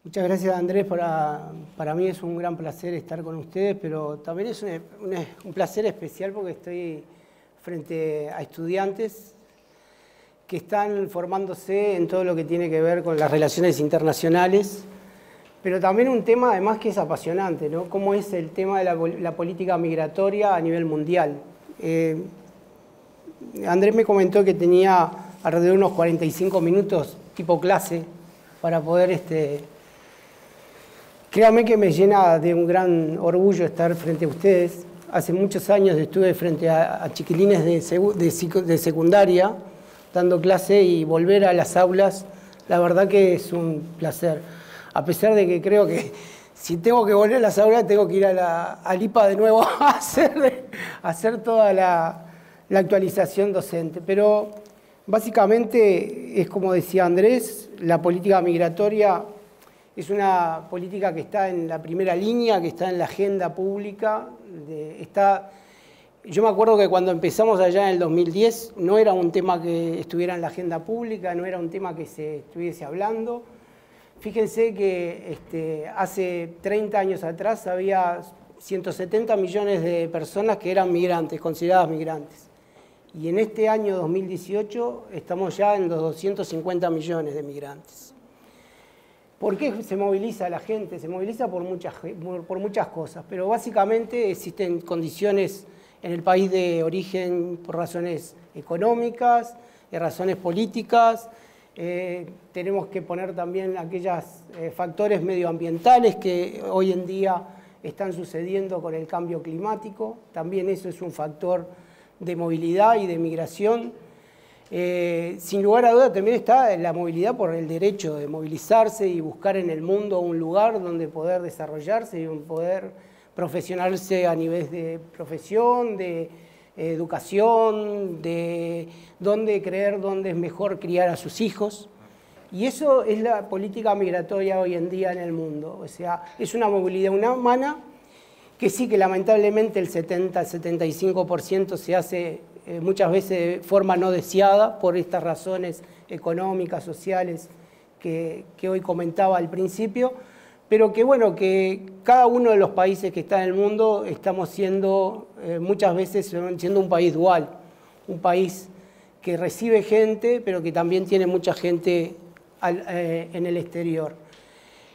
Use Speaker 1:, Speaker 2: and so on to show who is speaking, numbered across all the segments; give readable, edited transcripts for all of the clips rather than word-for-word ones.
Speaker 1: Muchas gracias, Andrés. Para mí es un gran placer estar con ustedes, pero también es un placer especial porque estoy frente a estudiantes que están formándose en todo lo que tiene que ver con las relaciones internacionales, pero también un tema además que es apasionante, ¿no? Cómo es el tema de la política migratoria a nivel mundial. Andrés me comentó que tenía alrededor de unos 45 minutos tipo clase para poder... Créanme que me llena de un gran orgullo estar frente a ustedes. Hace muchos años estuve frente a chiquilines de secundaria dando clase y volver a las aulas, la verdad que es un placer. A pesar de que creo que si tengo que volver a las aulas tengo que ir al IPA de nuevo a hacer toda la actualización docente. Pero básicamente es como decía Andrés, la política migratoria es una política que está en la primera línea, que está en la agenda pública. Yo me acuerdo que cuando empezamos allá en el 2010 no era un tema que estuviera en la agenda pública, no era un tema que se estuviese hablando. Fíjense que hace 30 años atrás había 170 millones de personas que eran migrantes, consideradas migrantes. Y en este año 2018 estamos ya en los 250 millones de migrantes. ¿Por qué se moviliza la gente? Se moviliza por muchas cosas, pero básicamente existen condiciones en el país de origen por razones económicas, razones políticas. Tenemos que poner también aquellos factores medioambientales que hoy en día están sucediendo con el cambio climático. También eso es un factor de movilidad y de migración. Sin lugar a duda también está la movilidad por el derecho de movilizarse y buscar en el mundo un lugar donde poder desarrollarse y poder profesionarse a nivel de profesión, de educación, de dónde creer, dónde es mejor criar a sus hijos. Y eso es la política migratoria hoy en día en el mundo. O sea, es una movilidad humana que sí que lamentablemente el 70-75% se hace muchas veces de forma no deseada por estas razones económicas, sociales que hoy comentaba al principio, pero que bueno, que cada uno de los países que está en el mundo estamos siendo muchas veces siendo un país dual, un país que recibe gente, pero que también tiene mucha gente en el exterior.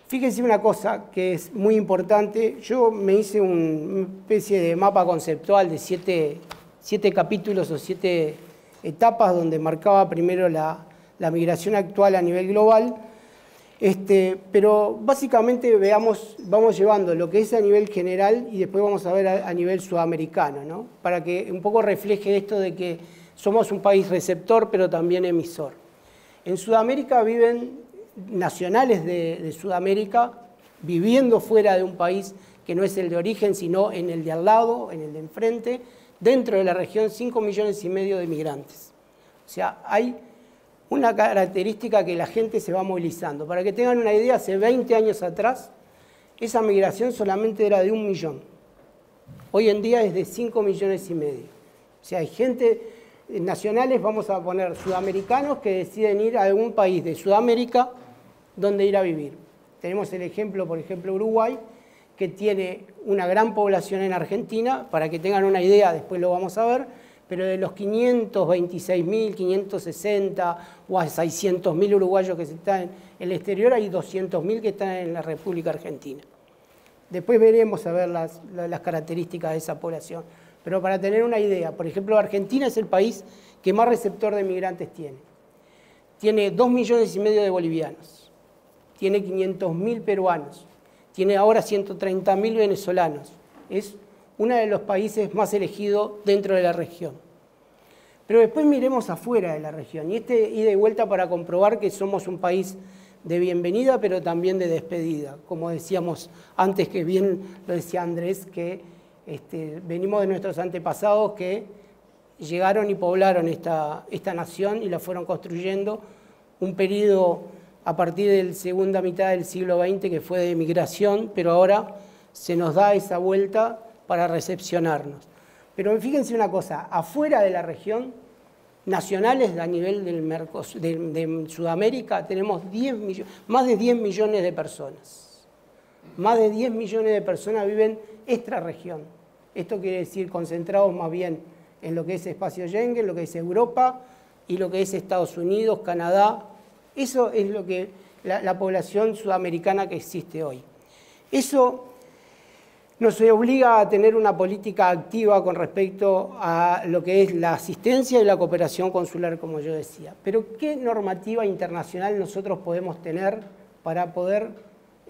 Speaker 1: Fíjense una cosa que es muy importante, yo me hice una especie de mapa conceptual de 7 capítulos o 7 etapas donde marcaba primero la migración actual a nivel global, pero básicamente vamos llevando lo que es a nivel general y después vamos a ver a nivel sudamericano, ¿no? Para que un poco refleje esto de que somos un país receptor pero también emisor. En Sudamérica viven nacionales de Sudamérica viviendo fuera de un país que no es el de origen, sino en el de al lado, en el de enfrente. Dentro de la región, 5,5 millones de migrantes. O sea, hay una característica que la gente se va movilizando. Para que tengan una idea, hace 20 años atrás, esa migración solamente era de 1 millón. Hoy en día es de 5,5 millones. O sea, hay gente, nacionales, vamos a poner sudamericanos, que deciden ir a algún país de Sudamérica donde ir a vivir. Tenemos el ejemplo, por ejemplo, Uruguay, que tiene una gran población en Argentina, para que tengan una idea, después lo vamos a ver, pero de los 526.000, 560 o a 600.000 uruguayos que están en el exterior, hay 200.000 que están en la República Argentina. Después veremos a ver las características de esa población. Pero para tener una idea, por ejemplo, Argentina es el país que más receptor de migrantes tiene. Tiene 2,5 millones de bolivianos, tiene 500.000 peruanos, tiene ahora 130.000 venezolanos. Es uno de los países más elegidos dentro de la región. Pero después miremos afuera de la región. Y ida y vuelta para comprobar que somos un país de bienvenida, pero también de despedida. Como decíamos antes, que bien lo decía Andrés, que venimos de nuestros antepasados que llegaron y poblaron esta nación y la fueron construyendo. Un periodo a partir de la segunda mitad del siglo XX, que fue de migración, pero ahora se nos da esa vuelta para recepcionarnos. Pero fíjense una cosa, afuera de la región nacionales a nivel de Sudamérica tenemos más de 10 millones de personas. Más de 10 millones de personas viven extrarregión. Esto quiere decir concentrados más bien en lo que es espacio Schengen, lo que es Europa y lo que es Estados Unidos, Canadá. Eso es lo que la población sudamericana que existe hoy. Eso nos obliga a tener una política activa con respecto a lo que es la asistencia y la cooperación consular, como yo decía. Pero, ¿qué normativa internacional nosotros podemos tener para poder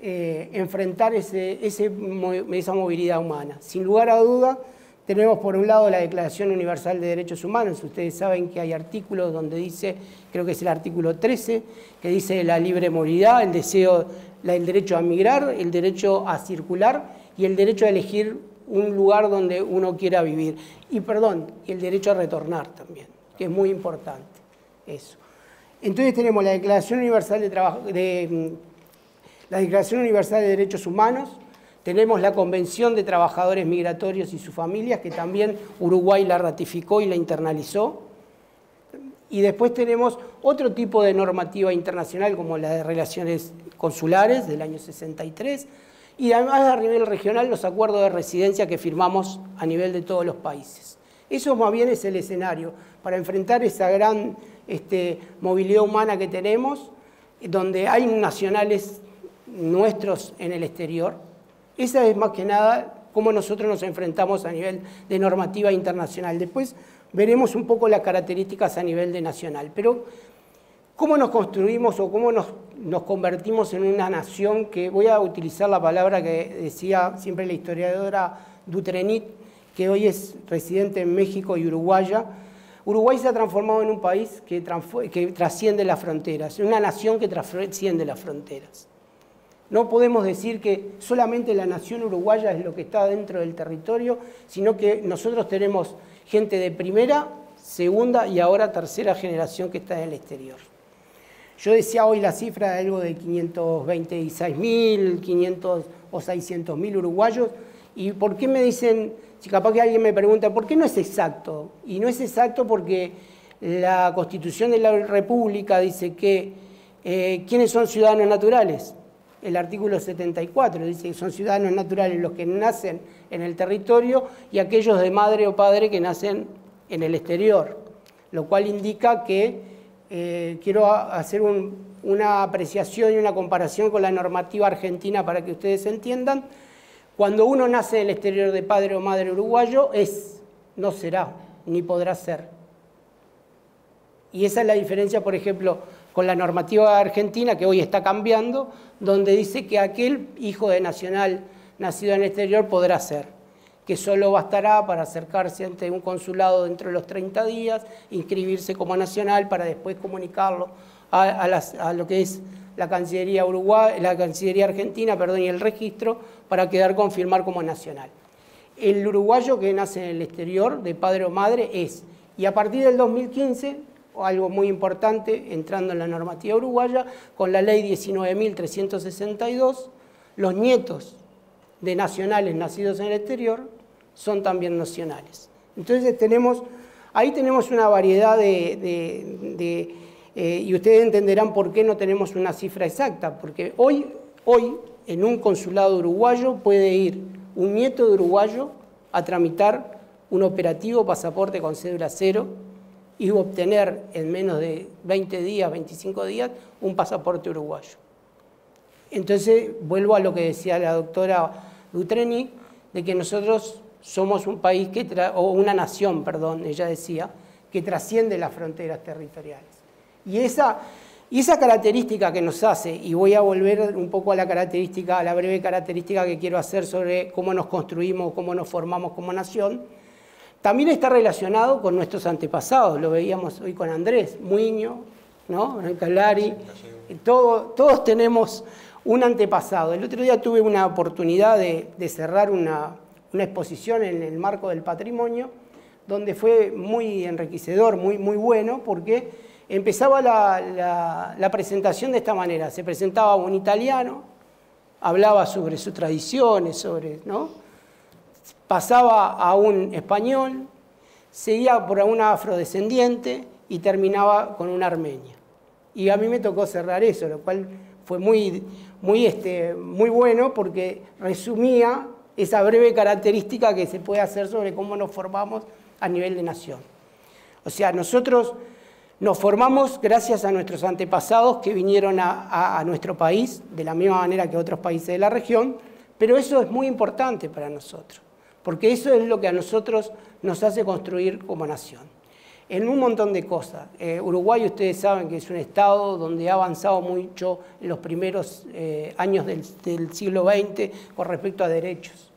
Speaker 1: enfrentar esa movilidad humana? Sin lugar a duda, tenemos por un lado la Declaración Universal de Derechos Humanos. Ustedes saben que hay artículos donde dice, creo que es el artículo 13, que dice la libre movilidad, el derecho a migrar, el derecho a circular y el derecho a elegir un lugar donde uno quiera vivir. Y el derecho a retornar también, que es muy importante eso. Entonces tenemos la Declaración Universal la Declaración Universal de Derechos Humanos, tenemos la Convención de Trabajadores Migratorios y sus familias, que también Uruguay la ratificó y la internalizó. Y después tenemos otro tipo de normativa internacional, como la de relaciones consulares del año 63, y además a nivel regional los acuerdos de residencia que firmamos a nivel de todos los países. Eso más bien es el escenario para enfrentar esa gran movilidad humana que tenemos, donde hay nacionales nuestros en el exterior. Esa es más que nada cómo nosotros nos enfrentamos a nivel de normativa internacional. Después veremos un poco las características a nivel de nacional. Pero, ¿cómo nos construimos o cómo nos convertimos en una nación que, voy a utilizar la palabra que decía siempre la historiadora Dutrenit, que hoy es residente en México y uruguaya? Uruguay se ha transformado en un país que trasciende las fronteras, en una nación que trasciende las fronteras. No podemos decir que solamente la nación uruguaya es lo que está dentro del territorio, sino que nosotros tenemos gente de primera, segunda y ahora tercera generación que está en el exterior. Yo decía hoy la cifra de algo de 526.000, 500 o 600.000 uruguayos. ¿Y por qué me dicen, si capaz que alguien me pregunta, ¿por qué no es exacto? Y no es exacto porque la Constitución de la República dice que ¿quiénes son ciudadanos naturales? El artículo 74 dice que son ciudadanos naturales los que nacen en el territorio y aquellos de madre o padre que nacen en el exterior, lo cual indica que quiero hacer una apreciación y una comparación con la normativa argentina para que ustedes entiendan. Cuando uno nace en el exterior de padre o madre uruguayo, no será, ni podrá ser. Y esa es la diferencia, por ejemplo, con la normativa argentina, que hoy está cambiando, donde dice que aquel hijo de nacional nacido en el exterior podrá ser, que solo bastará para acercarse ante un consulado dentro de los 30 días, inscribirse como nacional para después comunicarlo a lo que es la Cancillería Argentina, y el registro para quedar confirmar como nacional. El uruguayo que nace en el exterior, de padre o madre, y a partir del 2015, algo muy importante, entrando en la normativa uruguaya, con la ley 19.362, los nietos de nacionales nacidos en el exterior son también nacionales. Entonces ahí tenemos una variedad y ustedes entenderán por qué no tenemos una cifra exacta, porque hoy en un consulado uruguayo puede ir un nieto de uruguayo a tramitar un operativo pasaporte con cédula cero y obtener en menos de 20 días, 25 días, un pasaporte uruguayo. Entonces, vuelvo a lo que decía la doctora Dutrenit, de que nosotros somos un país, o una nación, ella decía, que trasciende las fronteras territoriales. Y esa característica que nos hace, y voy a volver un poco a la breve característica que quiero hacer sobre cómo nos construimos, cómo nos formamos como nación, también está relacionado con nuestros antepasados. Lo veíamos hoy con Andrés Muiño, ¿no? Calari, todos tenemos un antepasado. El otro día tuve una oportunidad de cerrar una exposición en el marco del patrimonio, donde fue muy enriquecedor, muy bueno, porque empezaba la presentación de esta manera. Se presentaba un italiano, hablaba sobre sus tradiciones, ¿no? Pasaba a un español, seguía por una afrodescendiente y terminaba con una Armenia. Y a mí me tocó cerrar eso, lo cual fue muy bueno porque resumía esa breve característica que se puede hacer sobre cómo nos formamos a nivel de nación. O sea, nosotros nos formamos gracias a nuestros antepasados que vinieron a nuestro país, de la misma manera que otros países de la región, pero eso es muy importante para nosotros, porque eso es lo que a nosotros nos hace construir como nación. En un montón de cosas. Uruguay, ustedes saben que es un estado donde ha avanzado mucho en los primeros años del siglo XX con respecto a derechos,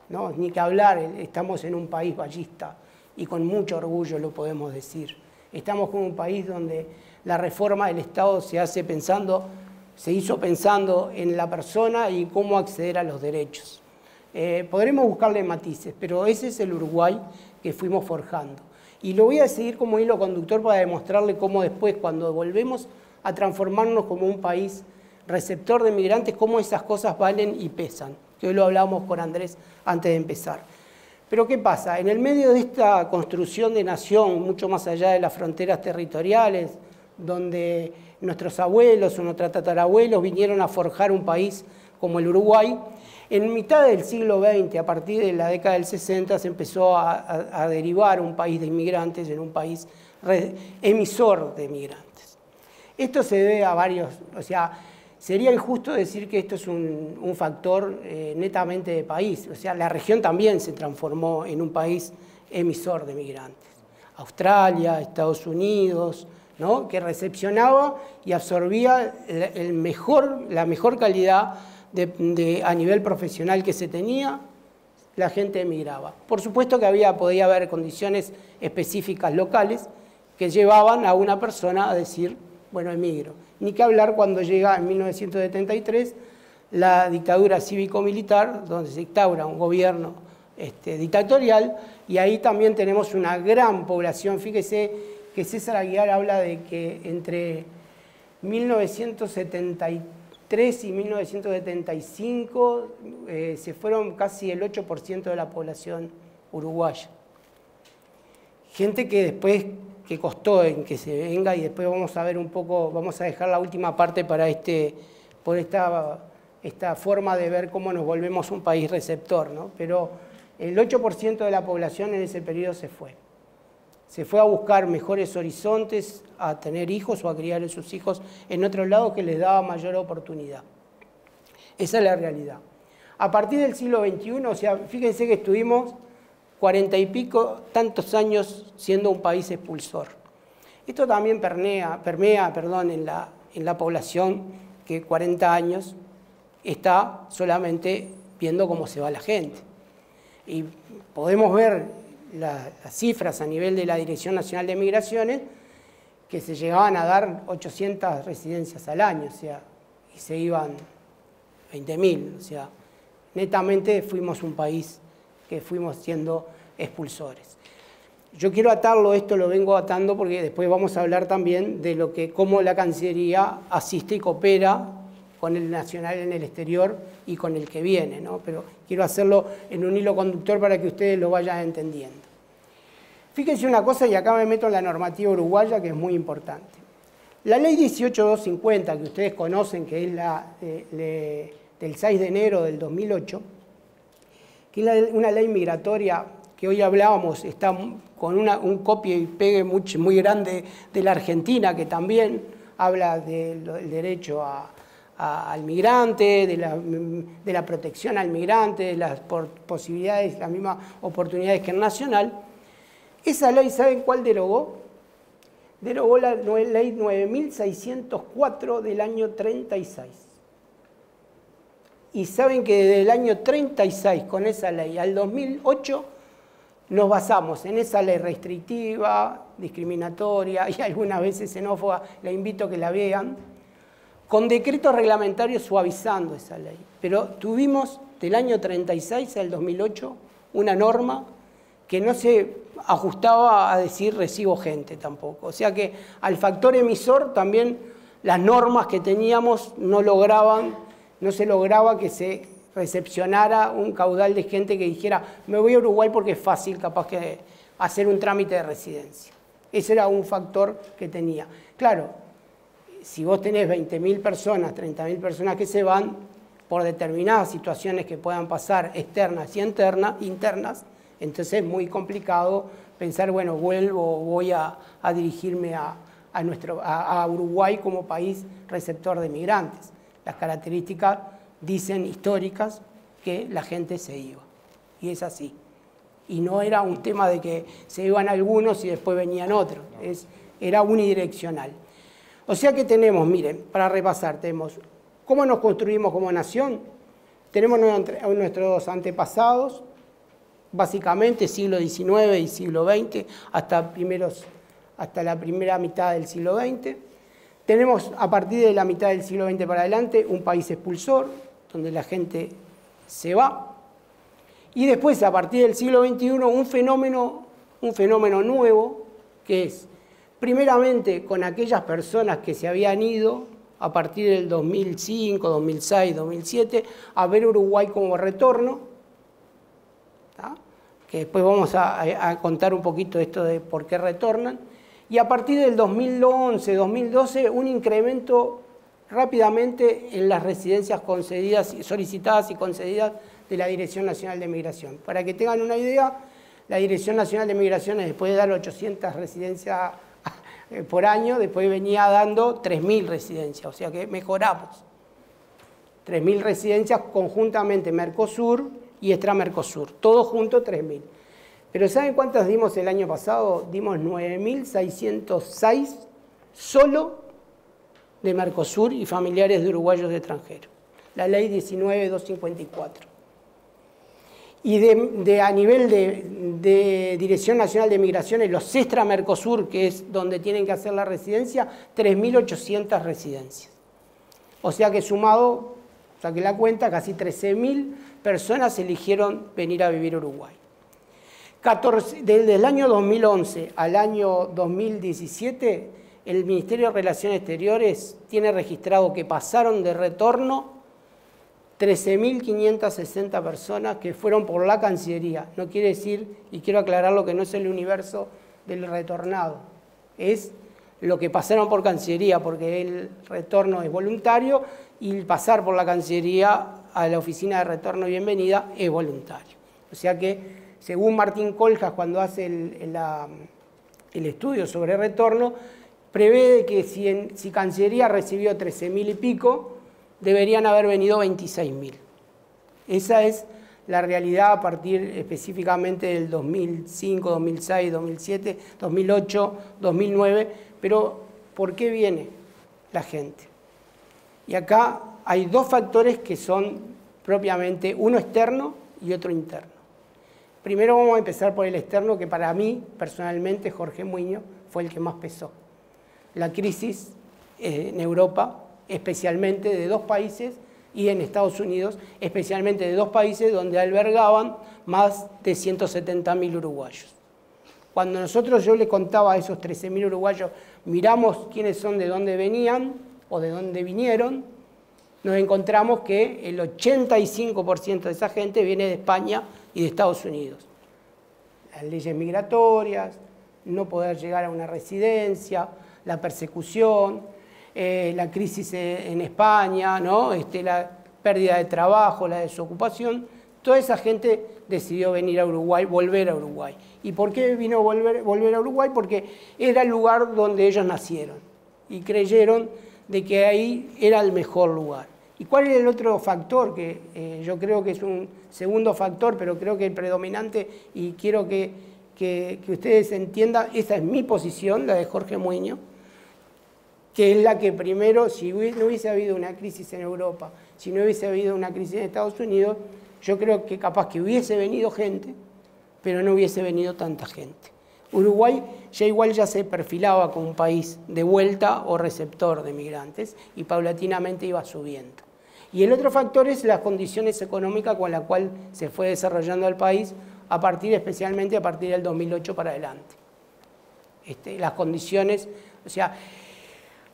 Speaker 1: ¿no? Ni que hablar, estamos en un país ballista y con mucho orgullo lo podemos decir. Estamos con un país donde la reforma del Estado se hizo pensando en la persona y cómo acceder a los derechos. Podremos buscarle matices, pero ese es el Uruguay que fuimos forjando. Y lo voy a seguir como hilo conductor para demostrarle cómo después, cuando volvemos a transformarnos como un país receptor de migrantes, cómo esas cosas valen y pesan, que hoy lo hablábamos con Andrés antes de empezar. Pero ¿qué pasa? En el medio de esta construcción de nación, mucho más allá de las fronteras territoriales, donde nuestros abuelos o nuestros tatarabuelos vinieron a forjar un país como el Uruguay, en mitad del siglo XX, a partir de la década del 60, se empezó a derivar un país de inmigrantes en un país emisor de migrantes. Esto se debe a varios, o sea, sería injusto decir que esto es un factor netamente de país. O sea, la región también se transformó en un país emisor de migrantes. Australia, Estados Unidos, ¿no? Que recepcionaba y absorbía la mejor calidad a nivel profesional que se tenía, la gente emigraba. Por supuesto que podía haber condiciones específicas locales que llevaban a una persona a decir, bueno, emigro. Ni que hablar cuando llega en 1973 la dictadura cívico-militar, donde se instaura un gobierno dictatorial, y ahí también tenemos una gran población. Fíjese que César Aguilar habla de que entre 1973 y 1975 se fueron casi el 8% de la población uruguaya. Gente que después, que costó en que se venga, y después vamos a ver un poco, vamos a dejar la última parte para por esta forma de ver cómo nos volvemos un país receptor, ¿no? Pero el 8% de la población en ese periodo se fue. Se fue a buscar mejores horizontes, a tener hijos o a criar a sus hijos en otros lados que les daba mayor oportunidad. Esa es la realidad. A partir del siglo XXI, o sea, fíjense que estuvimos 40 y pico, tantos años siendo un país expulsor. Esto también permea en la población que 40 años está solamente viendo cómo se va la gente. Y podemos ver las cifras a nivel de la Dirección Nacional de Migraciones, que se llegaban a dar 800 residencias al año, o sea, y se iban 20.000, o sea, netamente fuimos un país que fuimos siendo expulsores. Yo quiero atarlo, esto lo vengo atando porque después vamos a hablar también de cómo la Cancillería asiste y coopera con el nacional en el exterior y con el que viene, ¿no? Pero quiero hacerlo en un hilo conductor para que ustedes lo vayan entendiendo. Fíjense una cosa, y acá me meto en la normativa uruguaya, que es muy importante. La ley 18250, que ustedes conocen, que es la del 6 de enero del 2008, que es una ley migratoria que hoy hablábamos, está con un copia y pegue muy grande de la Argentina, que también habla del derecho al migrante, de la protección al migrante, de las posibilidades, las mismas oportunidades que el nacional. Esa ley, ¿saben cuál derogó? Derogó la ley 9604 del año 36. Y saben que desde el año 36, con esa ley, al 2008, nos basamos en esa ley restrictiva, discriminatoria y algunas veces xenófoba, la invito a que la vean, con decretos reglamentarios suavizando esa ley. Pero tuvimos del año 36 al 2008 una norma que no se ajustaba a decir recibo gente tampoco. O sea que al factor emisor también las normas que teníamos no se lograba que se recepcionara un caudal de gente que dijera me voy a Uruguay porque es fácil capaz que hacer un trámite de residencia. Ese era un factor que tenía. Claro, si vos tenés 20.000 personas, 30.000 personas que se van por determinadas situaciones que puedan pasar externas y internas, entonces es muy complicado pensar, bueno, vuelvo, voy a dirigirme a Uruguay como país receptor de migrantes. Las características dicen históricas que la gente se iba, y es así. Y no era un tema de que se iban algunos y después venían otros, era unidireccional. O sea que tenemos, miren, para repasar, tenemos cómo nos construimos como nación, tenemos nuestros antepasados, básicamente siglo XIX y siglo XX, hasta la primera mitad del siglo XX. Tenemos a partir de la mitad del siglo XX para adelante un país expulsor, donde la gente se va. Y después, a partir del siglo XXI, un fenómeno nuevo, que es, primeramente, con aquellas personas que se habían ido a partir del 2005, 2006, 2007, a ver Uruguay como retorno, ¿tá? Que después vamos a contar un poquito esto de por qué retornan. Y a partir del 2011, 2012, un incremento rápidamente en las residencias concedidas, solicitadas y concedidas de la Dirección Nacional de Migración. Para que tengan una idea, la Dirección Nacional de Migraciones, después de dar 800 residencias por año, después venía dando 3.000 residencias, o sea que mejoramos. 3.000 residencias conjuntamente Mercosur y extra-Mercosur, todo junto 3.000. Pero ¿saben cuántas dimos el año pasado? Dimos 9.606 solo de Mercosur y familiares de uruguayos extranjeros. La ley 19.254. Y a nivel de Dirección Nacional de Migraciones, los extra-Mercosur, que es donde tienen que hacer la residencia, 3.800 residencias. O sea que sumado, saqué la cuenta, casi 13.000 personas eligieron venir a vivir a Uruguay. Desde el año 2011 al año 2017, el Ministerio de Relaciones Exteriores tiene registrado que pasaron de retorno 13.560 personas que fueron por la Cancillería. No quiere decir, y quiero aclararlo, que no es el universo del retornado, es lo que pasaron por Cancillería, porque el retorno es voluntario y el pasar por la Cancillería a la Oficina de Retorno y Bienvenida es voluntario. O sea que, según Martín Coljas, cuando hace el estudio sobre retorno, prevé que si Cancillería recibió 13.000 y pico, deberían haber venido 26.000. Esa es la realidad a partir específicamente del 2005, 2006, 2007, 2008, 2009. Pero, ¿por qué viene la gente? Y acá hay dos factores que son propiamente uno externo y otro interno. Primero vamos a empezar por el externo, que para mí, personalmente, Jorge Muñoz fue el que más pesó. La crisis en Europa, especialmente de dos países, y en Estados Unidos, especialmente de dos países donde albergaban más de 170.000 uruguayos. Cuando yo le contaba a esos 13.000 uruguayos, miramos quiénes son, de dónde venían o de dónde vinieron, nos encontramos que el 85% de esa gente viene de España y de Estados Unidos. Las leyes migratorias, no poder llegar a una residencia, la persecución, la crisis en España, ¿no? La pérdida de trabajo, la desocupación, toda esa gente decidió venir a Uruguay, volver a Uruguay. ¿Y por qué vino a volver a Uruguay? Porque era el lugar donde ellos nacieron y creyeron de que ahí era el mejor lugar. ¿Y cuál es el otro factor? Que yo creo que es un segundo factor, pero creo que el predominante, y quiero que ustedes entiendan, esa es mi posición, la de Jorge Muñoz, que es la que primero, si no hubiese habido una crisis en Europa, si no hubiese habido una crisis en Estados Unidos, yo creo que capaz que hubiese venido gente, pero no hubiese venido tanta gente. Uruguay ya se perfilaba como un país de vuelta o receptor de migrantes y paulatinamente iba subiendo. Y el otro factor es las condiciones económicas con las cuales se fue desarrollando el país, especialmente a partir del 2008 para adelante. Las condiciones, o sea,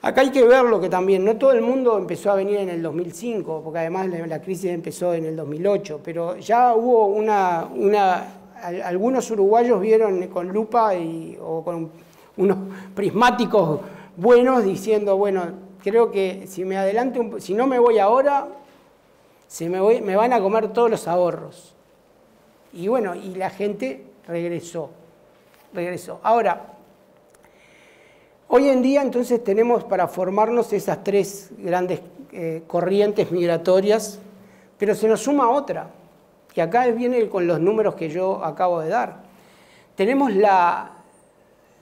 Speaker 1: acá hay que verlo que también, no todo el mundo empezó a venir en el 2005, porque además la crisis empezó en el 2008, pero ya hubo algunos uruguayos vieron con lupa unos prismáticos buenos diciendo, bueno, creo que si me adelanto, si no me voy ahora, me van a comer todos los ahorros. Y bueno, y la gente regresó. Ahora, hoy en día entonces tenemos para formarnos esas tres grandes corrientes migratorias, pero se nos suma otra, que acá viene con los números que yo acabo de dar. Tenemos la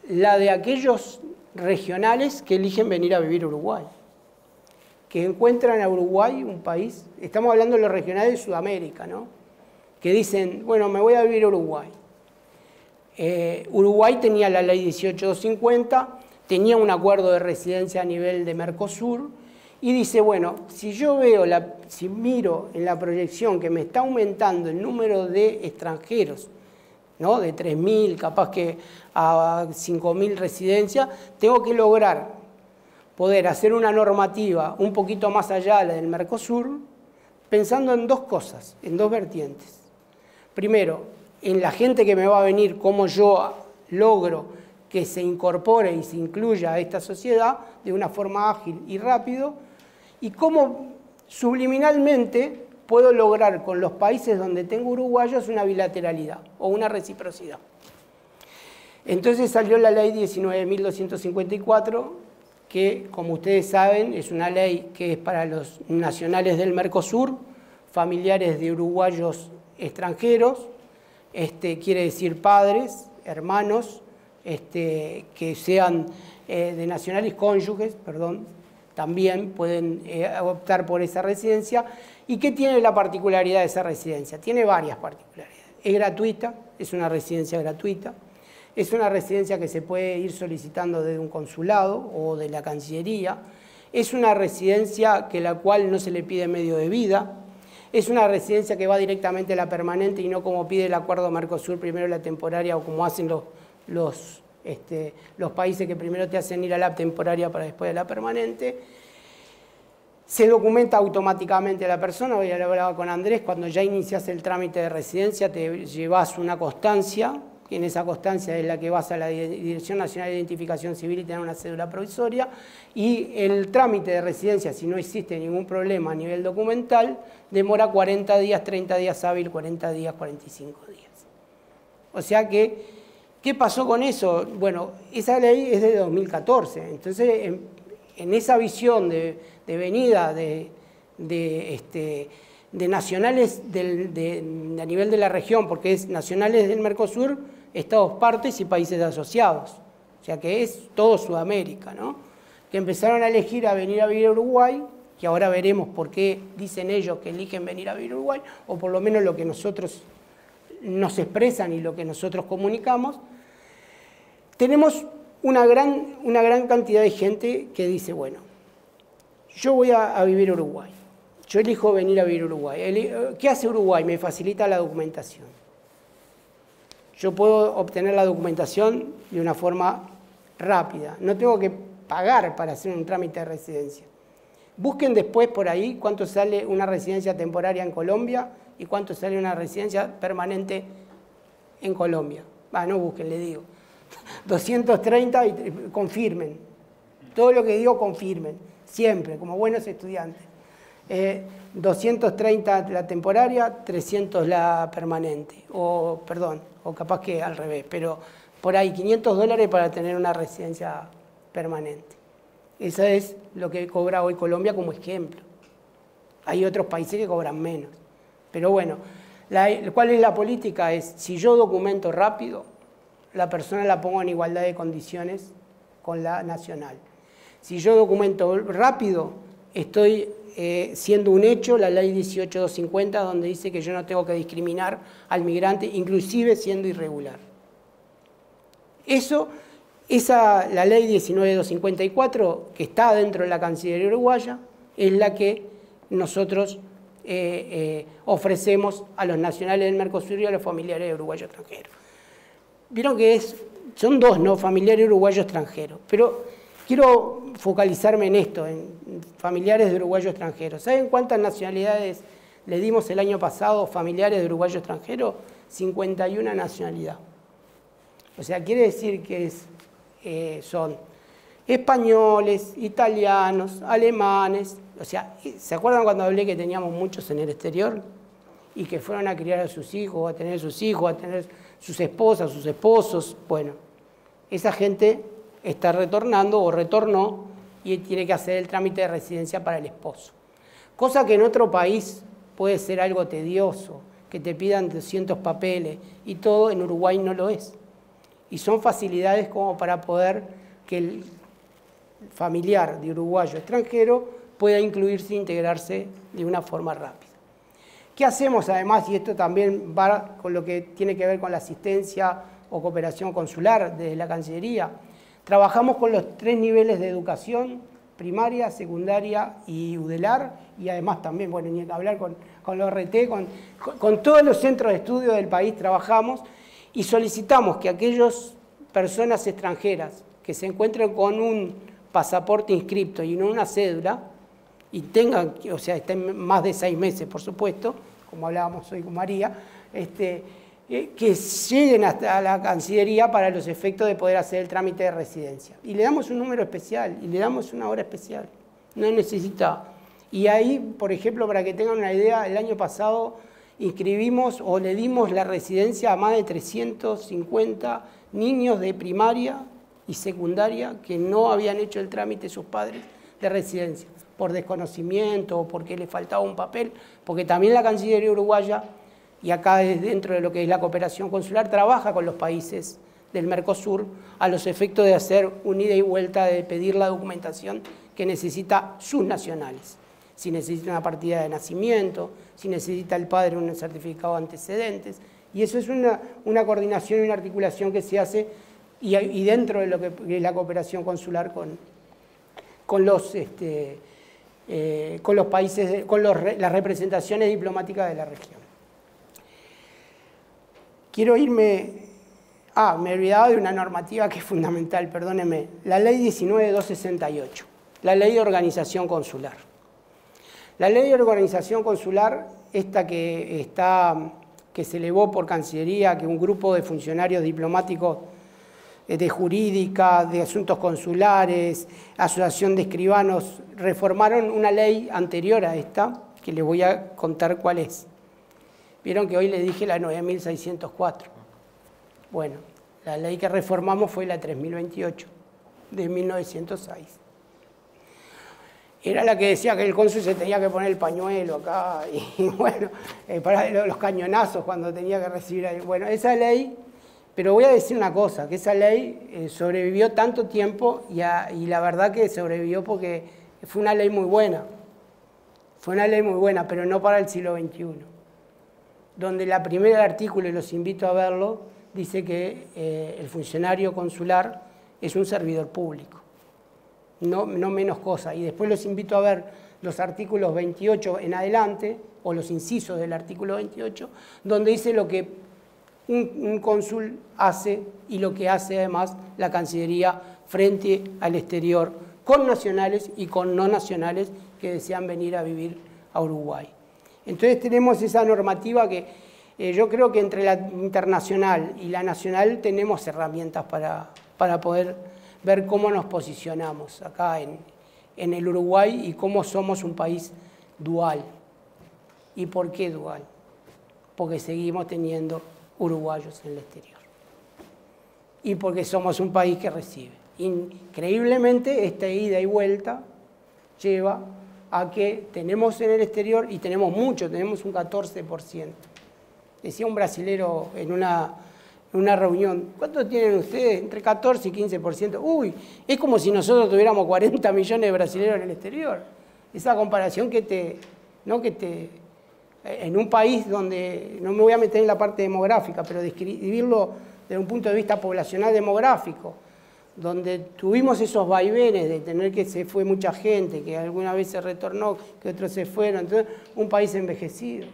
Speaker 1: de aquellos regionales que eligen venir a vivir a Uruguay, que encuentran a Uruguay un país, estamos hablando de los regionales de Sudamérica, ¿no? Que dicen, bueno, me voy a vivir a Uruguay. Uruguay tenía la ley 18250, tenía un acuerdo de residencia a nivel de Mercosur, y dice, bueno, si yo veo, si miro en la proyección que me está aumentando el número de extranjeros, ¿no? De 3.000, capaz que a 5.000 residencias, tengo que lograr poder hacer una normativa un poquito más allá de la del Mercosur, pensando en dos cosas, en dos vertientes. Primero, en la gente que me va a venir, cómo yo logro que se incorpore y se incluya a esta sociedad de una forma ágil y rápido, y cómo subliminalmente puedo lograr con los países donde tengo uruguayos una bilateralidad o una reciprocidad. Entonces salió la ley 19.254, que, como ustedes saben, es una ley que es para los nacionales del Mercosur, familiares de uruguayos extranjeros, quiere decir padres, hermanos, que sean de nacionales cónyuges, perdón, también pueden optar por esa residencia. ¿Y qué tiene la particularidad de esa residencia? Tiene varias particularidades. Es gratuita, es una residencia gratuita, es una residencia que se puede ir solicitando desde un consulado o de la Cancillería, es una residencia que la cual no se le pide medio de vida, es una residencia que va directamente a la permanente y no como pide el acuerdo Mercosur, primero la temporaria, o como hacen los países que primero te hacen ir a la temporaria para después a la permanente. Se documenta automáticamente a la persona. Hoy hablaba con Andrés, cuando ya inicias el trámite de residencia te llevas una constancia, que en esa constancia es la que vas a la Dirección Nacional de Identificación Civil y te dan una cédula provisoria, y el trámite de residencia, si no existe ningún problema a nivel documental, demora 40 días, 30 días hábil, 40 días, 45 días. O sea que, ¿qué pasó con eso? Bueno, esa ley es de 2014, entonces en esa visión de venida de nacionales a nivel de la región, porque es nacionales del Mercosur, Estados partes y países asociados, o sea que es todo Sudamérica, ¿no? Que empezaron a elegir a venir a vivir a Uruguay, que ahora veremos por qué dicen ellos que eligen venir a vivir a Uruguay, o por lo menos lo que nosotros nos expresan y lo que nosotros comunicamos. Tenemos una gran cantidad de gente que dice, bueno, yo voy a vivir a Uruguay, yo elijo venir a vivir a Uruguay. ¿Qué hace Uruguay? Me facilita la documentación. Yo puedo obtener la documentación de una forma rápida, no tengo que pagar para hacer un trámite de residencia. Busquen después por ahí cuánto sale una residencia temporaria en Colombia y cuánto sale una residencia permanente en Colombia. No busquen, le digo. 230 y confirmen. Todo lo que digo confirmen, siempre, como buenos estudiantes. 230 la temporaria, 300 la permanente, o capaz que al revés, pero por ahí $500 para tener una residencia permanente. Eso es lo que cobra hoy Colombia como ejemplo. Hay otros países que cobran menos. Pero bueno, ¿cuál es la política? Es, si yo documento rápido, la persona la pongo en igualdad de condiciones con la nacional. Si yo documento rápido, estoy siendo un hecho la ley 18250, donde dice que yo no tengo que discriminar al migrante, inclusive siendo irregular. La ley 19254, que está dentro de la Cancillería uruguaya, es la que nosotros ofrecemos a los nacionales del Mercosur y a los familiares de uruguayos extranjeros. Vieron que son dos, ¿no? Familiares uruguayos extranjeros, pero quiero focalizarme en esto, en familiares de uruguayos extranjeros. ¿Saben cuántas nacionalidades le dimos el año pasado familiares de uruguayos extranjeros? 51 nacionalidades. O sea, quiere decir que es son españoles, italianos, alemanes. O sea, ¿se acuerdan cuando hablé que teníamos muchos en el exterior? Y que fueron a criar a sus hijos, a tener sus hijos, a tener sus esposas, sus esposos. Bueno, esa gente está retornando o retornó y tiene que hacer el trámite de residencia para el esposo. Cosa que en otro país puede ser algo tedioso, que te pidan 200 papeles y todo, en Uruguay no lo es. Y son facilidades como para poder que el familiar de uruguayo extranjero pueda incluirse e integrarse de una forma rápida. ¿Qué hacemos además? Y esto también va con lo que tiene que ver con la asistencia o cooperación consular desde la Cancillería. Trabajamos con los 3 niveles de educación, primaria, secundaria y UDELAR, y además también, bueno, ni hablar con los RT, con todos los centros de estudio del país trabajamos y solicitamos que aquellas personas extranjeras que se encuentren con un pasaporte inscripto y no una cédula, y tengan, o sea, estén más de 6 meses, por supuesto, como hablábamos hoy con María, que lleguen hasta la Cancillería para los efectos de poder hacer el trámite de residencia. Y le damos un número especial, y le damos una hora especial. No necesita. Y ahí, por ejemplo, para que tengan una idea, el año pasado inscribimos o le dimos la residencia a más de 350 niños de primaria y secundaria que no habían hecho el trámite sus padres de residencia, por desconocimiento o porque les faltaba un papel, porque también la Cancillería uruguaya, y acá dentro de lo que es la cooperación consular, trabaja con los países del Mercosur a los efectos de hacer un ida y vuelta, de pedir la documentación que necesita sus nacionales. Si necesita una partida de nacimiento, si necesita el padre un certificado de antecedentes. Y eso es una coordinación y una articulación que se hace y dentro de lo que es la cooperación consular con los países, las representaciones diplomáticas de la región. Quiero irme... me olvidaba de una normativa que es fundamental, perdónenme. La ley 19.268, la ley de organización consular. La ley de organización consular, esta que se elevó por Cancillería, que un grupo de funcionarios diplomáticos de jurídica, de asuntos consulares, asociación de escribanos, reformaron una ley anterior a esta, que les voy a contar cuál es. Vieron que hoy les dije la 9.604. Bueno, la ley que reformamos fue la 3.028, de 1906. Era la que decía que el cónsul se tenía que poner el pañuelo acá, y bueno, para los cañonazos cuando tenía que recibir ahí. Bueno, esa ley, pero voy a decir una cosa, que esa ley sobrevivió tanto tiempo y la verdad que sobrevivió porque fue una ley muy buena. Fue una ley muy buena, pero no para el siglo XXI. Donde la primera artículo, y los invito a verlo, dice que el funcionario consular es un servidor público, no menos cosa. Y después los invito a ver los artículos 28 en adelante, o los incisos del artículo 28, donde dice lo que un cónsul hace y lo que hace además la Cancillería frente al exterior, con nacionales y con no nacionales que desean venir a vivir a Uruguay. Entonces tenemos esa normativa que yo creo que entre la internacional y la nacional tenemos herramientas para poder ver cómo nos posicionamos acá en el Uruguay y cómo somos un país dual. ¿Y por qué dual? Porque seguimos teniendo uruguayos en el exterior. Y porque somos un país que recibe. Increíblemente, esta ida y vuelta lleva a que tenemos en el exterior, y tenemos mucho, tenemos un 14%. Decía un brasilero en una reunión, ¿cuánto tienen ustedes? Entre 14 y 15%. Uy, es como si nosotros tuviéramos 40 millones de brasileños en el exterior. Esa comparación en un país donde, no me voy a meter en la parte demográfica, pero describirlo desde un punto de vista poblacional demográfico, donde tuvimos esos vaivenes de tener que se fue mucha gente, que alguna vez se retornó, que otros se fueron. Entonces, un país envejecido.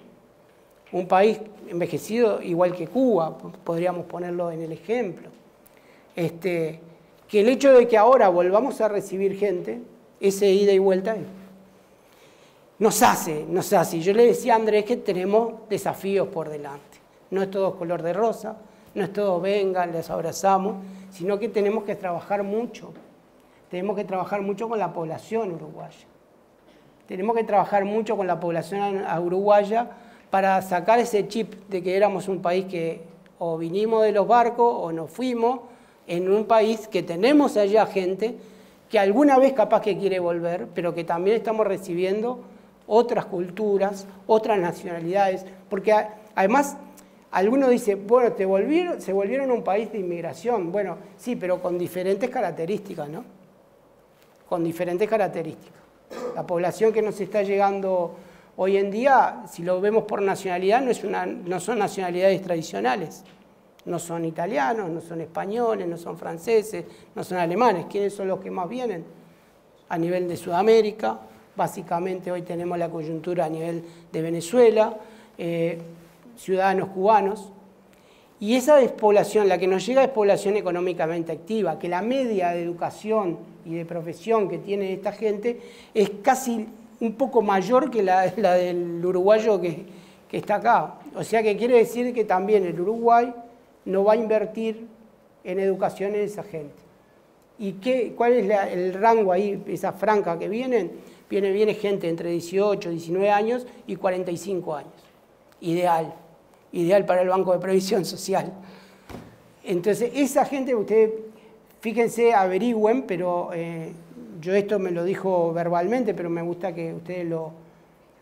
Speaker 1: Un país envejecido igual que Cuba, podríamos ponerlo en el ejemplo. Que el hecho de que ahora volvamos a recibir gente, ese ida y vuelta, nos hace. Yo le decía a Andrés que tenemos desafíos por delante. No es todo color de rosa, no es todo vengan, les abrazamos, sino que tenemos que trabajar mucho. Tenemos que trabajar mucho con la población uruguaya. Tenemos que trabajar mucho con la población uruguaya para sacar ese chip de que éramos un país que o vinimos de los barcos o nos fuimos en un país que tenemos allá gente que alguna vez capaz que quiere volver, pero que también estamos recibiendo otras culturas, otras nacionalidades, porque además algunos dicen, bueno, se volvieron un país de inmigración. Bueno, sí, pero con diferentes características, ¿no? Con diferentes características. La población que nos está llegando hoy en día, si lo vemos por nacionalidad, no son nacionalidades tradicionales. No son italianos, no son españoles, no son franceses, no son alemanes. ¿Quiénes son los que más vienen? A nivel de Sudamérica, básicamente hoy tenemos la coyuntura a nivel de Venezuela, ciudadanos cubanos. Y esa despoblación, la que nos llega es población económicamente activa, que la media de educación y de profesión que tiene esta gente es casi un poco mayor que la del uruguayo que está acá. O sea que quiere decir que también el Uruguay no va a invertir en educación en esa gente. ¿Y cuál es el rango ahí, esa franja que vienen? Viene gente entre 18, 19 años y 45 años. Ideal para el Banco de Previsión Social. Entonces, esa gente, ustedes, fíjense, averigüen, pero yo esto me lo dijo verbalmente, pero me gusta que ustedes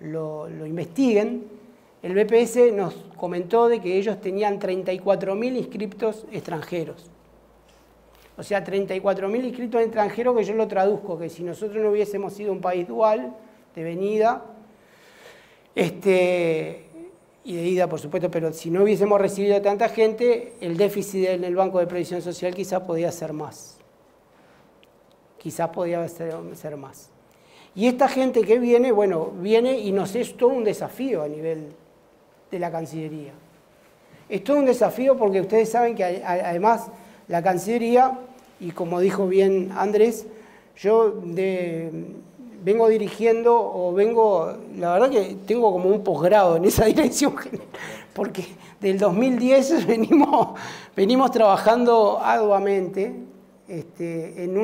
Speaker 1: lo investiguen. El BPS nos comentó de que ellos tenían 34.000 inscriptos extranjeros. O sea, 34.000 inscriptos extranjeros, que yo lo traduzco, que si nosotros no hubiésemos sido un país dual, de venida, y de ida, por supuesto, pero si no hubiésemos recibido tanta gente, el déficit en el Banco de Previsión Social quizás podía ser más. Quizás podía ser más. Y esta gente que viene, bueno, viene y nos es todo un desafío a nivel de la Cancillería. Es todo un desafío porque ustedes saben que además la Cancillería, y como dijo bien Andrés, yo vengo dirigiendo la verdad que tengo como un posgrado en esa dirección, porque del 2010 venimos trabajando arduamente en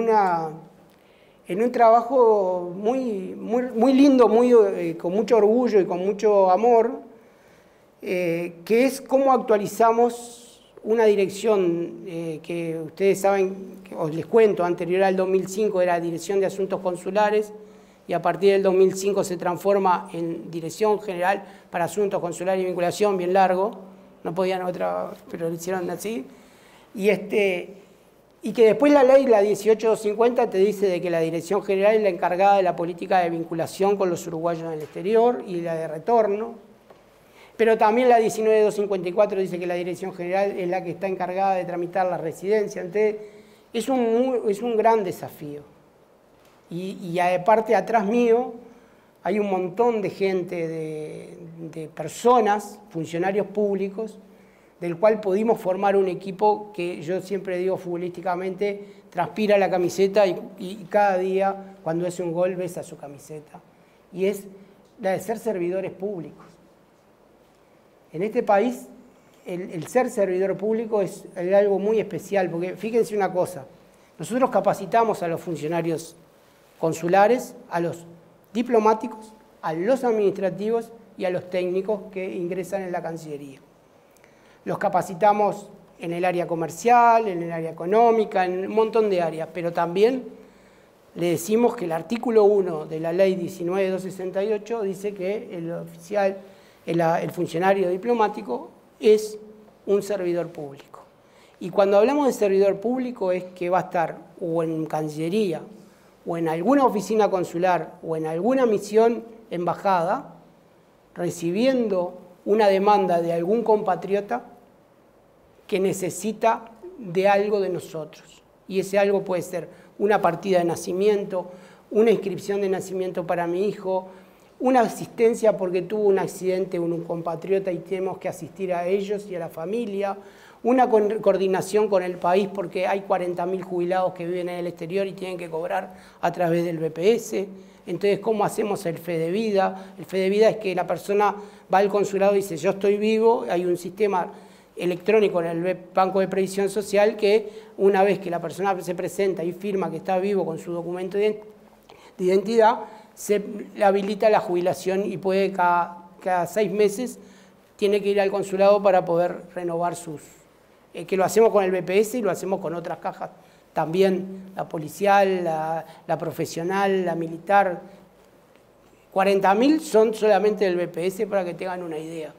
Speaker 1: un trabajo muy lindo, con mucho orgullo y con mucho amor, que es cómo actualizamos una dirección que ustedes saben, que os les cuento, anterior al 2005 era Dirección de Asuntos Consulares, y a partir del 2005 se transforma en Dirección General para Asuntos Consulares y Vinculación, bien largo, no podían otra, pero lo hicieron así, y que después la ley, la 18250, te dice de que la Dirección General es la encargada de la política de vinculación con los uruguayos en el exterior y la de retorno. Pero también la 19254 dice que la Dirección General es la que está encargada de tramitar la residencia. Entonces, es un gran desafío. Y aparte, atrás mío, hay un montón de gente, de personas, funcionarios públicos, del cual pudimos formar un equipo que yo siempre digo futbolísticamente, transpira la camiseta y cada día, cuando hace un gol, besa su camiseta. Y es la de ser servidores públicos. En este país, el ser servidor público es algo muy especial, porque fíjense una cosa, nosotros capacitamos a los funcionarios consulares, a los diplomáticos, a los administrativos y a los técnicos que ingresan en la Cancillería. Los capacitamos en el área comercial, en el área económica, en un montón de áreas, pero también le decimos que el artículo 1 de la ley 19268 dice que el funcionario diplomático es un servidor público. Y cuando hablamos de servidor público es que va a estar o en Cancillería, o en alguna oficina consular, o en alguna misión embajada, recibiendo una demanda de algún compatriota que necesita de algo de nosotros. Y ese algo puede ser una partida de nacimiento, una inscripción de nacimiento para mi hijo, una asistencia porque tuvo un accidente con un compatriota y tenemos que asistir a ellos y a la familia, una coordinación con el país porque hay 40.000 jubilados que viven en el exterior y tienen que cobrar a través del BPS. Entonces, ¿cómo hacemos el fe de vida? El fe de vida es que la persona va al consulado y dice, yo estoy vivo, hay un sistema electrónico en el Banco de Previsión Social que una vez que la persona se presenta y firma que está vivo con su documento de identidad, se le habilita la jubilación y puede cada 6 meses tiene que ir al consulado para poder renovar sus... que lo hacemos con el BPS y lo hacemos con otras cajas también, la policial, la profesional, la militar. 40.000 son solamente del BPS para que tengan una idea.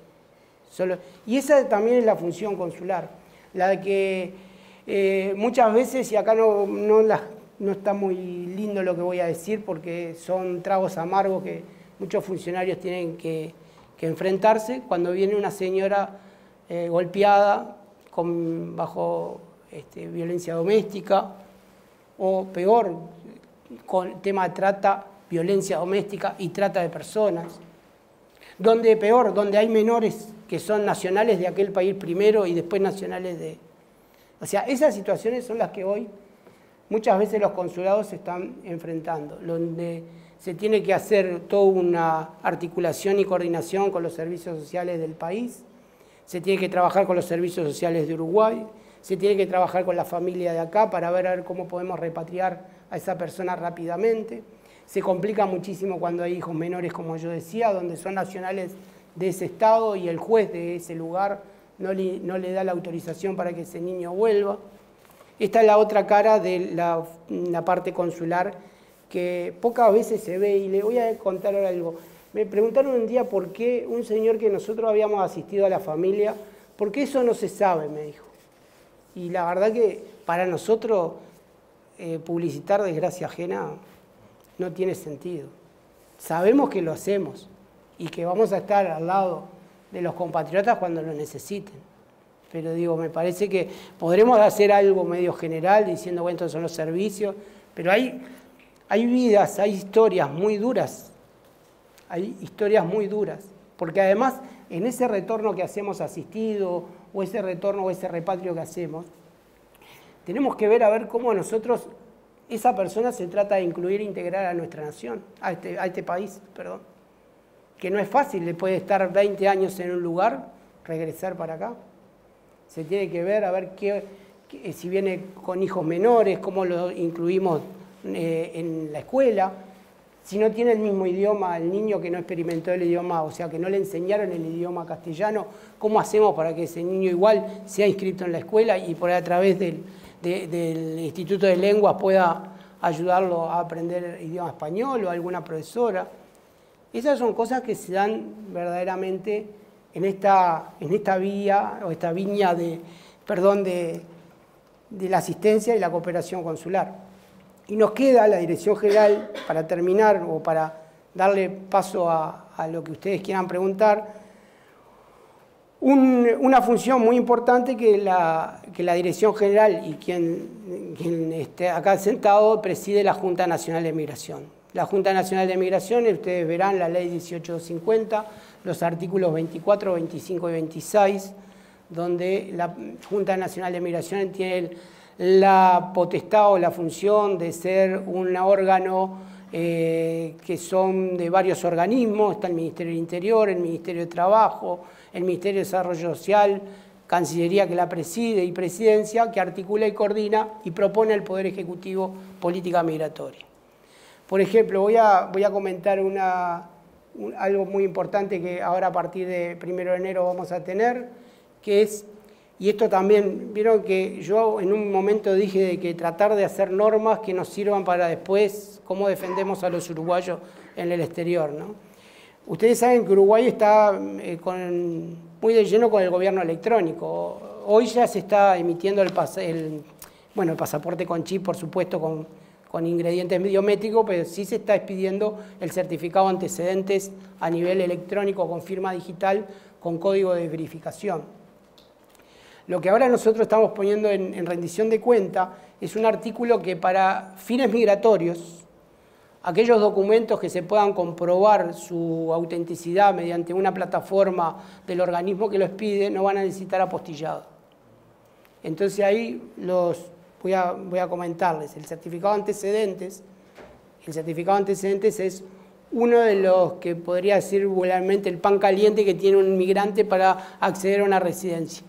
Speaker 1: Y esa también es la función consular, la de que muchas veces, y acá no está muy lindo lo que voy a decir porque son tragos amargos que muchos funcionarios tienen que enfrentarse, cuando viene una señora golpeada bajo violencia doméstica o peor, con tema de trata, violencia doméstica y trata de personas. Donde hay menores que son nacionales de aquel país primero y después nacionales de... O sea, esas situaciones son las que hoy muchas veces los consulados se están enfrentando, donde se tiene que hacer toda una articulación y coordinación con los servicios sociales del país, se tiene que trabajar con los servicios sociales de Uruguay, se tiene que trabajar con la familia de acá para ver cómo podemos repatriar a esa persona rápidamente. Se complica muchísimo cuando hay hijos menores, como yo decía, donde son nacionales de ese estado y el juez de ese lugar no le da la autorización para que ese niño vuelva. Esta es la otra cara de la parte consular que pocas veces se ve, y le voy a contar ahora algo. Me preguntaron un día por qué un señor que nosotros habíamos asistido a la familia, ¿por qué eso no se sabe?, me dijo. Y la verdad que para nosotros publicitar desgracia ajena no tiene sentido. Sabemos que lo hacemos y que vamos a estar al lado de los compatriotas cuando lo necesiten. Pero digo, me parece que podremos hacer algo medio general diciendo, bueno, estos son los servicios, pero hay vidas, hay historias muy duras. Hay historias muy duras. Porque además, en ese retorno que hacemos asistido, o ese retorno o ese repatrio que hacemos, tenemos que ver a ver cómo nosotros, esa persona se trata de incluir e integrar a nuestra nación, a este país, perdón. Que no es fácil, le puede estar 20 años en un lugar, regresar para acá. Se tiene que ver a ver si viene con hijos menores, cómo lo incluimos en la escuela. Si no tiene el mismo idioma, el niño que no experimentó el idioma, o sea, que no le enseñaron el idioma castellano, ¿cómo hacemos para que ese niño igual sea inscrito en la escuela y por a través del Instituto de Lenguas pueda ayudarlo a aprender idioma español o alguna profesora? Esas son cosas que se dan verdaderamente en esta vía, o esta viña de la asistencia y la cooperación consular. Y nos queda la Dirección General, para terminar, o para darle paso a lo que ustedes quieran preguntar, una función muy importante que la Dirección General y quien esté acá sentado preside la Junta Nacional de Migración. La Junta Nacional de Migración, ustedes verán la Ley 18250, los artículos 24, 25 y 26, donde la Junta Nacional de Migración tiene la potestad o la función de ser un órgano que son de varios organismos. Está el Ministerio del Interior, el Ministerio de Trabajo, el Ministerio de Desarrollo Social, Cancillería que la preside y Presidencia que articula y coordina y propone al Poder Ejecutivo política migratoria. Por ejemplo, voy a comentar algo muy importante que ahora a partir de 1 de enero vamos a tener, que es, y esto también, vieron que yo en un momento dije de que tratar de hacer normas que nos sirvan para después cómo defendemos a los uruguayos en el exterior, ¿no? Ustedes saben que Uruguay está muy de lleno con el gobierno electrónico. Hoy ya se está emitiendo el pasaporte con chip, por supuesto, con ingredientes biométricos, pero sí se está expidiendo el certificado de antecedentes a nivel electrónico con firma digital, con código de verificación. Lo que ahora nosotros estamos poniendo en rendición de cuenta es un artículo que para fines migratorios, aquellos documentos que se puedan comprobar su autenticidad mediante una plataforma del organismo que los pide, no van a necesitar apostillado. Entonces ahí voy a comentarles. El certificado de antecedentes es uno de los que podría decir vulgarmente el pan caliente que tiene un inmigrante para acceder a una residencia.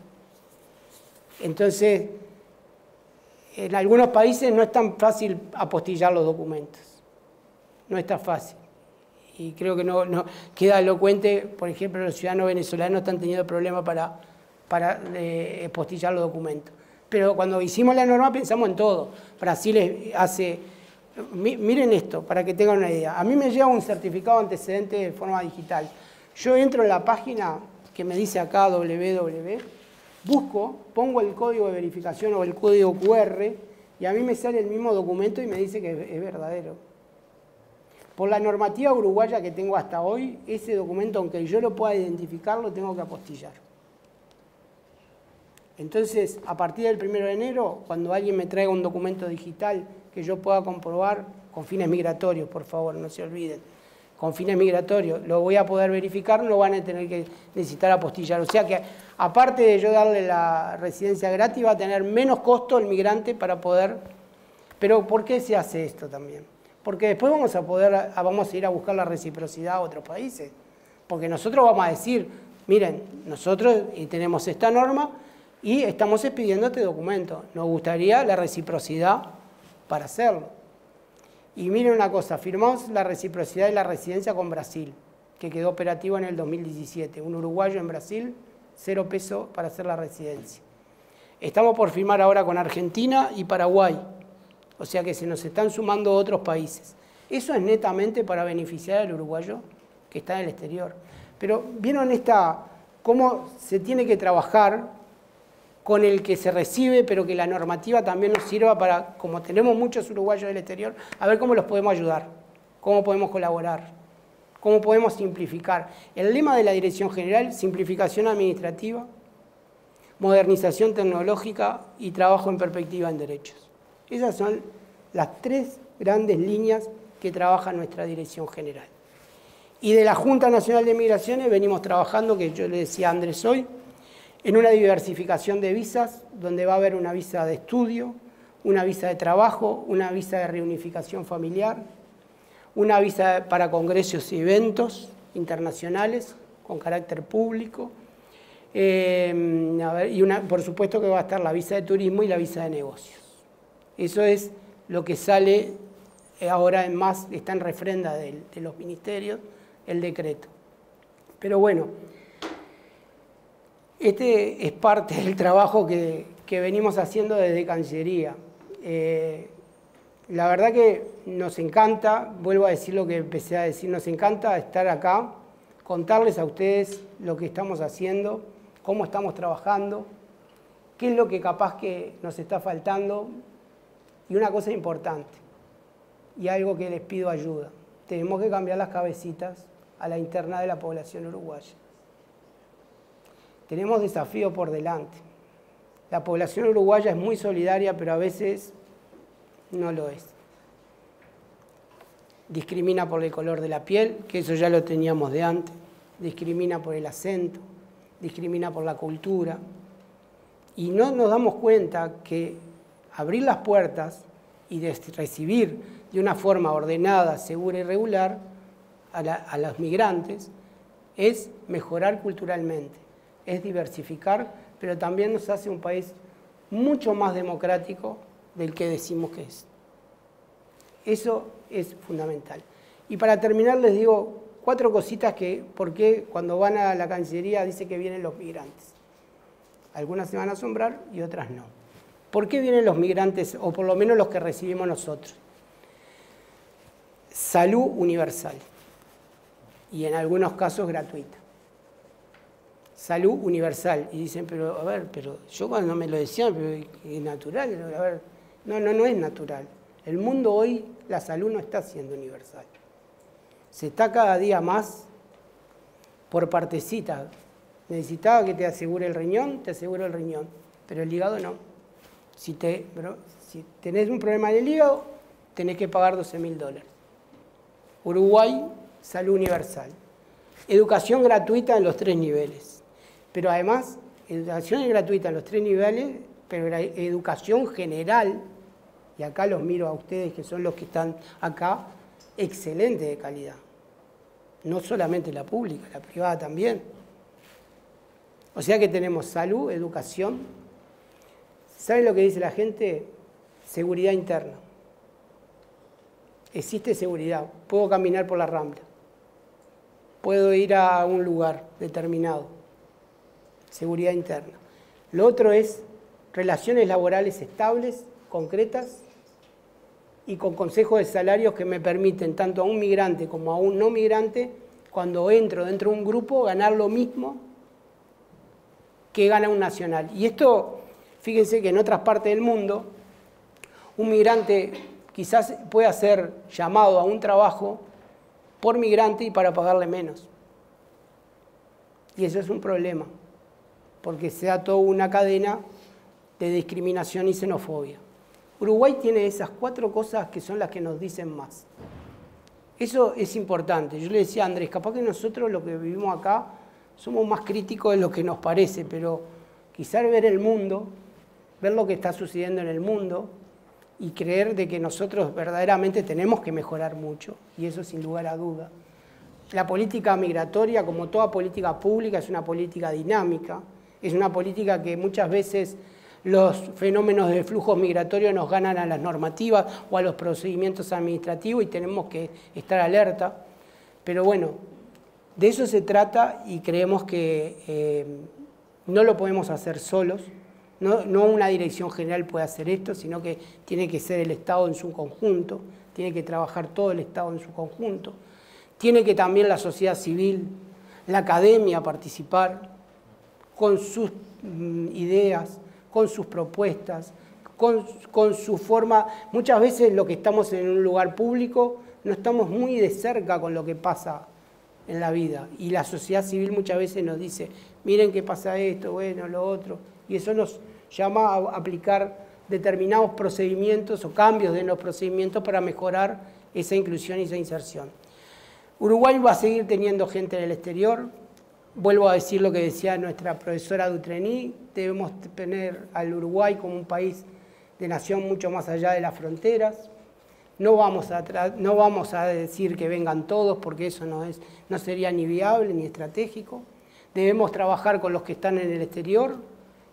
Speaker 1: Entonces, en algunos países no es tan fácil apostillar los documentos. No es tan fácil. Y creo que no queda elocuente, por ejemplo, los ciudadanos venezolanos están teniendo problemas para apostillar los documentos. Pero cuando hicimos la norma pensamos en todo. Brasil hace... Miren esto, para que tengan una idea. A mí me llega un certificado de antecedente de forma digital. Yo entro en la página que me dice acá www, busco, pongo el código de verificación o el código QR y a mí me sale el mismo documento y me dice que es verdadero. Por la normativa uruguaya que tengo hasta hoy, ese documento, aunque yo lo pueda identificar, lo tengo que apostillar. Entonces, a partir del 1 de enero, cuando alguien me traiga un documento digital que yo pueda comprobar, con fines migratorios, por favor, no se olviden, con fines migratorios, lo voy a poder verificar, no van a tener que necesitar apostillar. O sea que, aparte de yo darle la residencia gratis, va a tener menos costo el migrante para poder... Pero, ¿por qué se hace esto también? Porque después vamos a ir a buscar la reciprocidad a otros países. Porque nosotros vamos a decir, miren, nosotros tenemos esta norma y estamos expidiendo este documento. Nos gustaría la reciprocidad para hacerlo. Y miren una cosa, firmamos la reciprocidad de la residencia con Brasil, que quedó operativo en el 2017. Un uruguayo en Brasil, 0 pesos para hacer la residencia. Estamos por firmar ahora con Argentina y Paraguay. O sea que se nos están sumando otros países. Eso es netamente para beneficiar al uruguayo que está en el exterior. Pero ¿vieron cómo se tiene que trabajar con el que se recibe, pero que la normativa también nos sirva para, como tenemos muchos uruguayos del exterior, a ver cómo los podemos ayudar, cómo podemos colaborar, cómo podemos simplificar? El lema de la Dirección General, simplificación administrativa, modernización tecnológica y trabajo en perspectiva en derechos. Esas son las 3 grandes líneas que trabaja nuestra Dirección General. Y de la Junta Nacional de Migraciones venimos trabajando, que yo le decía a Andrés hoy, en una diversificación de visas, donde va a haber una visa de estudio, una visa de trabajo, una visa de reunificación familiar, una visa para congresos y eventos internacionales con carácter público, y por supuesto que va a estar la visa de turismo y la visa de negocios. Eso es lo que sale ahora en más, está en refrenda de los ministerios, el decreto. Pero bueno, este es parte del trabajo que venimos haciendo desde Cancillería. La verdad que nos encanta, vuelvo a decir lo que empecé a decir, nos encanta estar acá, contarles a ustedes lo que estamos haciendo, cómo estamos trabajando, qué es lo que capaz que nos está faltando. Y una cosa importante, y algo que les pido ayuda, tenemos que cambiar las cabecitas a la interna de la población uruguaya. Tenemos desafíos por delante. La población uruguaya es muy solidaria, pero a veces no lo es. Discrimina por el color de la piel, que eso ya lo teníamos de antes. Discrimina por el acento, discrimina por la cultura. Y no nos damos cuenta que abrir las puertas y recibir de una forma ordenada, segura y regular a los migrantes es mejorar culturalmente, es diversificar, pero también nos hace un país mucho más democrático del que decimos que es. Eso es fundamental. Y para terminar les digo 4 cositas que, por qué cuando van a la Cancillería dice que vienen los migrantes. Algunas se van a asombrar y otras no. ¿Por qué vienen los migrantes, o por lo menos los que recibimos nosotros? Salud universal y en algunos casos gratuita. Salud universal. Y dicen, pero a ver, pero yo cuando me lo decían, pero es natural. A ver, no es natural. El mundo hoy, la salud no está siendo universal. Se está cada día más por partecita. Necesitaba que te asegure el riñón, te aseguro el riñón, pero el hígado no. Si tenés un problema en el hígado, tenés que pagar $12.000. Uruguay, salud universal. Educación gratuita en los 3 niveles. Pero además, educación gratuita en los 3 niveles, pero la educación general, y acá los miro a ustedes que son los que están acá, excelente de calidad. No solamente la pública, la privada también. O sea que tenemos salud, educación, ¿Saben lo que dice la gente? Seguridad interna. Existe seguridad. Puedo caminar por la Rambla. Puedo ir a un lugar determinado. Seguridad interna. Lo otro es relaciones laborales estables, concretas, y con consejos de salarios que me permiten, tanto a un migrante como a un no migrante, cuando entro dentro de un grupo, ganar lo mismo que gana un nacional. Y esto, fíjense que en otras partes del mundo, un migrante quizás pueda ser llamado a un trabajo por migrante y para pagarle menos. Y eso es un problema, porque se da toda una cadena de discriminación y xenofobia. Uruguay tiene esas 4 cosas que son las que nos dicen más. Eso es importante. Yo le decía a Andrés, capaz que nosotros lo que vivimos acá somos más críticos de lo que nos parece, pero quizás ver el mundo, ver lo que está sucediendo en el mundo y creer de que nosotros verdaderamente tenemos que mejorar mucho, y eso sin lugar a duda. La política migratoria, como toda política pública, es una política dinámica, es una política que muchas veces los fenómenos de flujo migratorio nos ganan a las normativas o a los procedimientos administrativos y tenemos que estar alerta. Pero bueno, de eso se trata y creemos que no lo podemos hacer solos. No una dirección general puede hacer esto, sino que tiene que ser el Estado en su conjunto, tiene que trabajar todo el Estado en su conjunto. Tiene que también la sociedad civil, la academia participar con sus ideas, con sus propuestas, con su forma. Muchas veces lo que estamos en un lugar público no estamos muy de cerca con lo que pasa en la vida. Y la sociedad civil muchas veces nos dice, miren qué pasa esto, bueno, lo otro. Y eso nos llama a aplicar determinados procedimientos o cambios de los procedimientos para mejorar esa inclusión y esa inserción. Uruguay va a seguir teniendo gente en el exterior. Vuelvo a decir lo que decía nuestra profesora Dutrení, debemos tener al Uruguay como un país de nación mucho más allá de las fronteras. No vamos a decir que vengan todos porque eso no sería ni viable ni estratégico. Debemos trabajar con los que están en el exterior,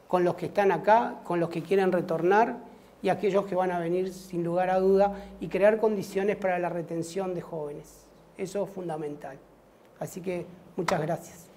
Speaker 1: con los que están acá, con los que quieren retornar y aquellos que van a venir sin lugar a duda y crear condiciones para la retención de jóvenes. Eso es fundamental. Así que muchas gracias.